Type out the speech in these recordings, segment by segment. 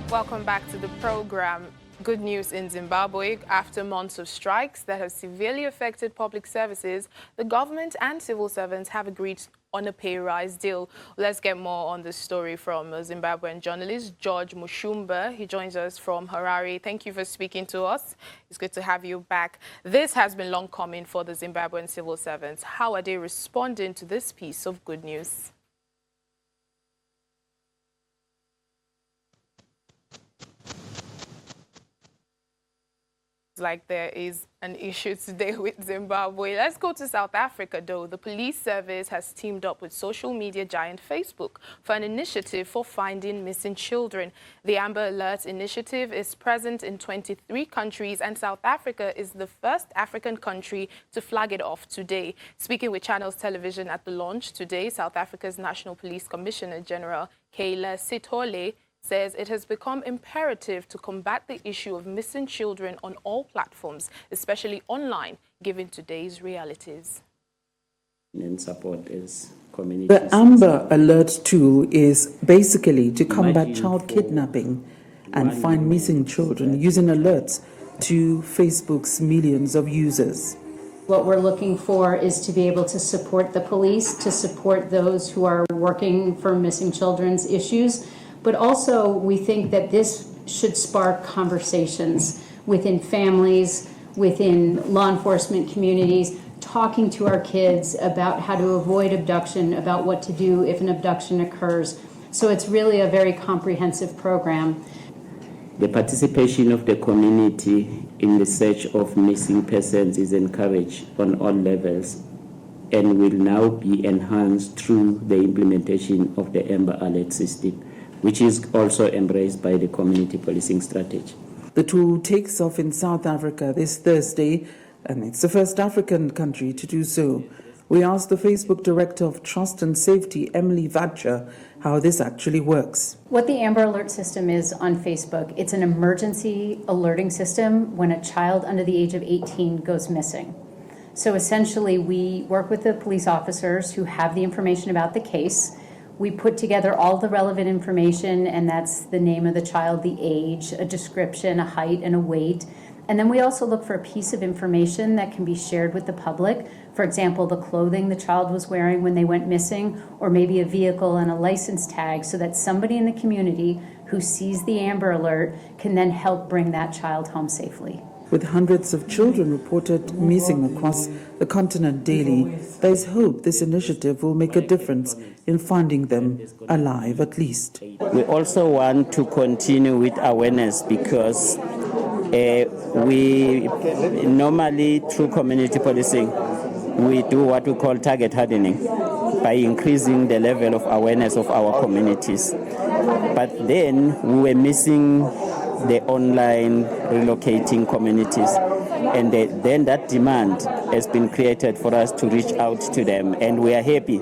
Welcome back to the program. Good news in Zimbabwe. After months of strikes that have severely affected public services, the government and civil servants have agreed on a pay rise deal. Let's get more on this story from Zimbabwean journalist George Mushumba. He joins us from Harare. Thank you for speaking to us. It's good to have you back. This has been long coming for the Zimbabwean civil servants. How are they responding to this piece of good news? Like there is an issue today with Zimbabwe. Let's go to South Africa, though. The police service has teamed up with social media giant Facebook for an initiative for finding missing children. The Amber Alert initiative is present in 23 countries, and South Africa is the first African country to flag it off today. Speaking with Channels Television at the launch today, South Africa's National Police Commissioner General Kayla Sithole says it has become imperative to combat the issue of missing children on all platforms, especially online, given today's realities. And support is community. The Amber Alert tool is basically to combat child kidnapping and find missing children using alerts to Facebook's millions of users. What we're looking for is to be able to support the police, to support those who are working for missing children's issues. But also, we think that this should spark conversations within families, within law enforcement communities, talking to our kids about how to avoid abduction, about what to do if an abduction occurs. So it's really a very comprehensive program. The participation of the community in the search of missing persons is encouraged on all levels and will now be enhanced through the implementation of the Amber Alert system, which is also embraced by the community policing strategy. The tool takes off in South Africa this Thursday, and it's the first African country to do so. We asked the Facebook Director of Trust and Safety, Emily Vadcher, how this actually works. What the Amber Alert system is on Facebook, it's an emergency alerting system when a child under the age of 18 goes missing. So essentially, we work with the police officers who have the information about the case. We put together all the relevant information, and that's the name of the child, the age, a description, a height, and a weight. And then we also look for a piece of information that can be shared with the public. For example, the clothing the child was wearing when they went missing, or maybe a vehicle and a license tag, so that somebody in the community who sees the Amber Alert can then help bring that child home safely. With hundreds of children reported missing across the continent daily, there is hope this initiative will make a difference in finding them alive, at least. We also want to continue with awareness because we normally, through community policing, we do what we call target hardening by increasing the level of awareness of our communities. But then we were missing the online relocating communities, and then that demand has been created for us to reach out to them, and we are happy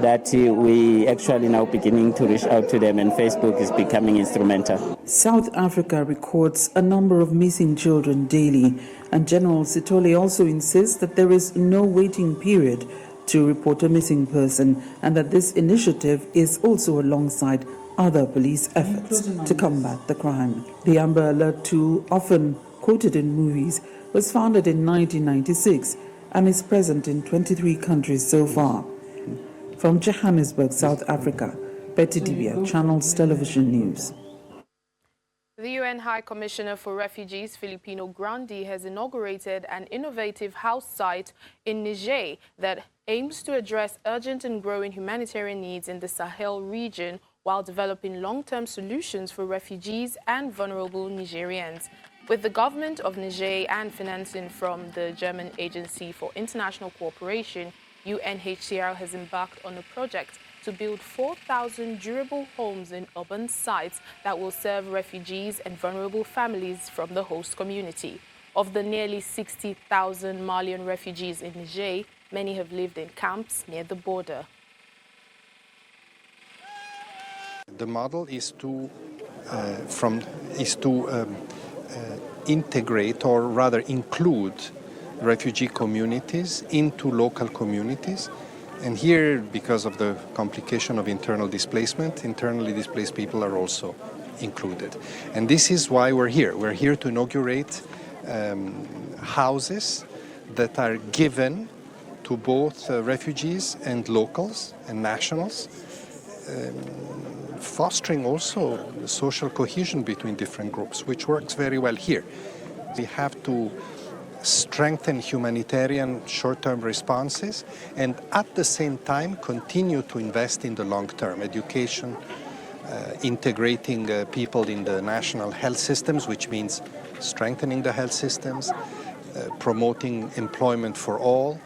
that we actually now beginning to reach out to them, and Facebook is becoming instrumental. South Africa records a number of missing children daily, and General Sithole also insists that there is no waiting period to report a missing person, and that this initiative is also alongside other police efforts to combat the crime. The Amber Alert tool, often quoted in movies, was founded in 1996 and is present in 23 countries so far. From Johannesburg, South Africa, Betty Dibia, Channels Television News. The UN High Commissioner for Refugees, Filipino Grandi, has inaugurated an innovative house site in Niger that aims to address urgent and growing humanitarian needs in the Sahel region while developing long-term solutions for refugees and vulnerable Nigerians. With the government of Niger and financing from the German Agency for International Cooperation, UNHCR has embarked on a project to build 4,000 durable homes in urban sites that will serve refugees and vulnerable families from the host community. Of the nearly 60,000 Malian refugees in Niger, many have lived in camps near the border. The model is to integrate, or rather include, refugee communities into local communities. And here, because of the complication of internal displacement, internally displaced people are also included. And this is why we're here. We're here to inaugurate houses that are given to both refugees and locals and nationals, fostering also social cohesion between different groups, which works very well here. We have to strengthen humanitarian short-term responses and at the same time continue to invest in the long-term education, integrating people in the national health systems, which means strengthening the health systems, promoting employment for all.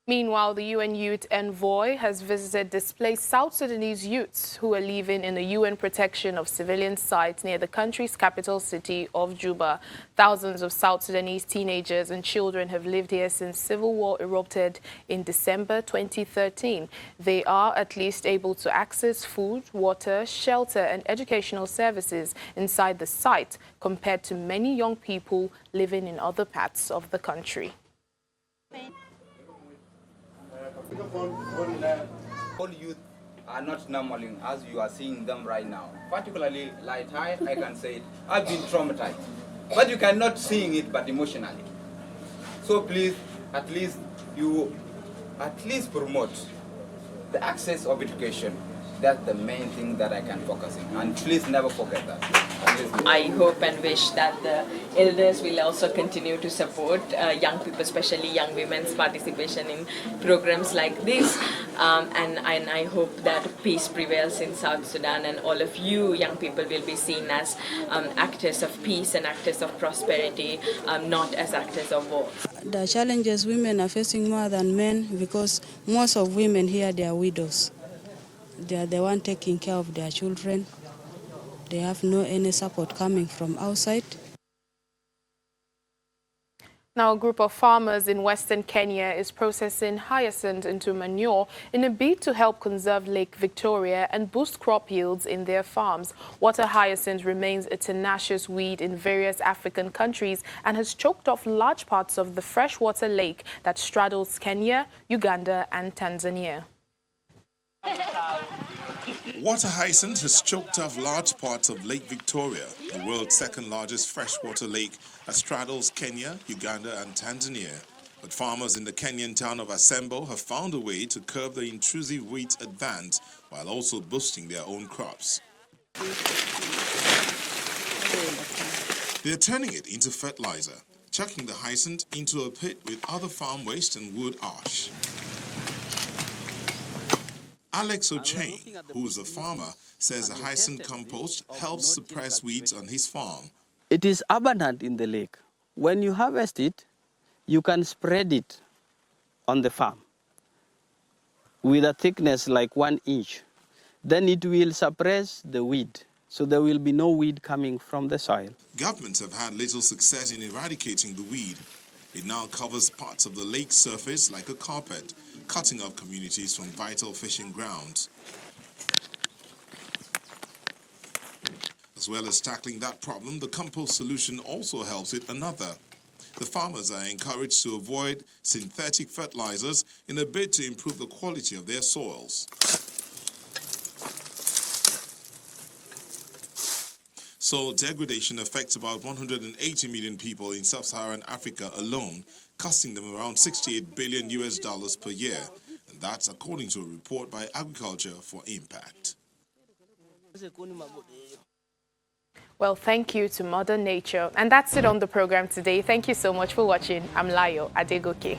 Meanwhile, the UN Youth Envoy has visited displaced South Sudanese youths who are living in the UN protection of civilian sites near the country's capital city of Juba. Thousands of South Sudanese teenagers and children have lived here since civil war erupted in December 2013. They are at least able to access food, water, shelter and educational services inside the site compared to many young people living in other parts of the country. All youth are not normally as you are seeing them right now. Particularly like I can say it, I've been traumatized. But you cannot seeing it but emotionally. So please, at least promote the access of education. That's the main thing that I can focus on. And please never forget that. I hope and wish that the elders will also continue to support young people, especially young women's participation in programs like this. And I hope that peace prevails in South Sudan and all of you young people will be seen as actors of peace and actors of prosperity, not as actors of war. The challenges women are facing more than men because most of women here, they are widows. They are the one taking care of their children. They have no any support coming from outside. Now, a group of farmers in western Kenya is processing hyacinth into manure in a bid to help conserve Lake Victoria and boost crop yields in their farms. Water hyacinth remains a tenacious weed in various African countries and has choked off large parts of the freshwater lake that straddles Kenya, Uganda and Tanzania. Water hyacinth has choked off large parts of Lake Victoria, the world's second largest freshwater lake that straddles Kenya, Uganda and Tanzania. But farmers in the Kenyan town of Asembo have found a way to curb the intrusive weeds advance while also boosting their own crops. They are turning it into fertilizer, chucking the hyacinth into a pit with other farm waste and wood ash. Alex O'Chain, who is a farmer, says the hyacinth compost helps suppress weeds on his farm. It is abundant in the lake. When you harvest it, you can spread it on the farm with a thickness like 1 inch. Then it will suppress the weed, so there will be no weed coming from the soil. Governments have had little success in eradicating the weed. It now covers parts of the lake surface like a carpet, cutting off communities from vital fishing grounds. As well as tackling that problem, the compost solution also helps with another. The farmers are encouraged to avoid synthetic fertilizers in a bid to improve the quality of their soils. Soil degradation affects about 180 million people in sub-Saharan Africa alone, costing them around $68 billion per year. And that's according to a report by Agriculture for Impact. Well, thank you to Mother Nature. And that's it on the program today. Thank you so much for watching. I'm Layo Adegoke.